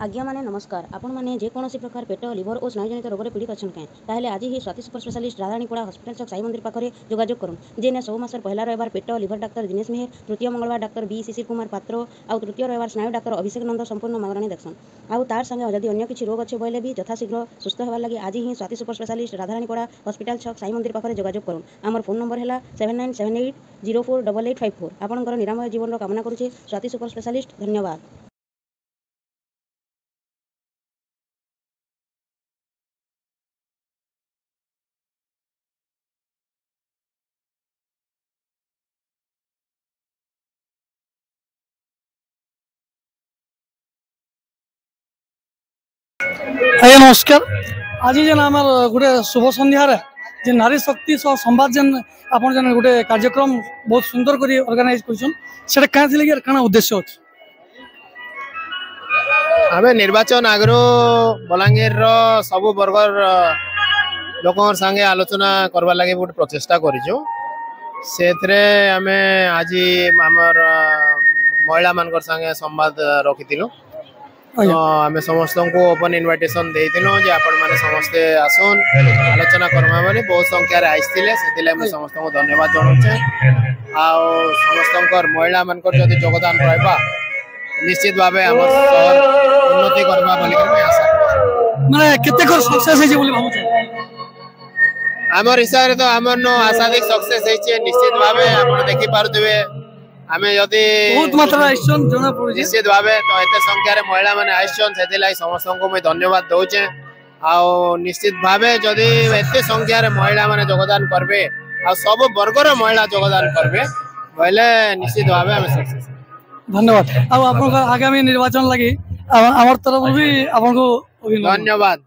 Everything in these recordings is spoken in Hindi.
आज्ञा माने नमस्कार आपण मैंने जेकोसी प्रकार पेट लिभर और स्नायुजनित रोग पीड़ित अच्छा क्या आज ही स्वाति सुपर स्पेशलिस्ट राधाणीपड़ा हॉस्पिटल छक साई मंदिर पाखे जोगाजोग करूँ जेने सब मासर पहला रविवार पेट लिभर डाक्तर दिनेश मेहर तृतीय मंगलवार डाक्तर बी शिशिर कुमार पात्र आउ तृतीय रविवार स्नायु डाक्तर अभिषेक नंद संपूर्ण मागणी देखसन आउ तार संगे जदि अन्य किसी रोग अच्छे बोले भी यथाशीघ्र सुस्थ होगा लगे आज ही स्वाति सुपर स्पेशलिस्ट राधाणीपड़ा हॉस्पिटल छक साई मंदिर पाखे जोगाजोग करूँ आमर फोन नंबर है 7978048854 आपंकर निरामय जीवन कामना करुचे स्वाति सुपर स्पेशलिस्ट धन्यवाद। आज्ञा नमस्कार। आज जेन आम गोटे शुभ सन्धार जे नारी शक्ति सह संवाद जेन आप गोटे कार्यक्रम बहुत सुंदर कर ऑर्गेनाइज कर क्या उद्देश्य अच्छे आम निर्वाचन आगु बलांगीर सबु वर्गर लोक संगे आलोचना करवा लगे गोटे प्रचेषा करूँ से आज आमर महिला मान संगे संवाद रखी आम समस्त को ओपन इनविटेशन देइथिलु जे आपण माने समस्ते आसुन आलोचना करमा बोली बहुत संख्या रे आइथिले सेतिले हम समस्त को धन्यवाद जणाउछे आ समस्त महिला मान जदि योगदान रहबा निश्चित भावे हमर शहर उन्नति करबा बोली के आशा माने केते कर सक्सेस है जे बोली भाबुछे हमर हिसाब रे तो हमर नो आशादिक सक्सेस है निश्चित भावे आपण देखि पारुथिबे आमे यदि बहुत मात्रा आइसन जना पड़े निश्चित भावे तो एते संख्या रे महिला माने आइसन सेति लाई समस्त को मैं धन्यवाद दउचे आ निश्चित भावे जदि एते संख्या रे महिला माने योगदान करबे आ सब वर्ग रे महिला योगदान करबे बोले निश्चित भावे हम सक्सेस। धन्यवाद। आ आपन आगामी निर्वाचन लागि हमर तरफ भी आपन को धन्यवाद।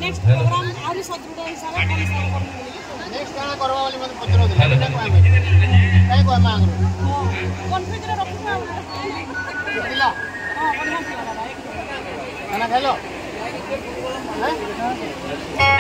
नेक्स्ट प्रोग्राम आरी सदृढ़ हिसाब से नेक्स्ट काना करबा वाली मत पत्र दे काय को मांग कॉन्फ्रेंस रे रखू दिला हां बढ़िया से लगा खाना खालो हैं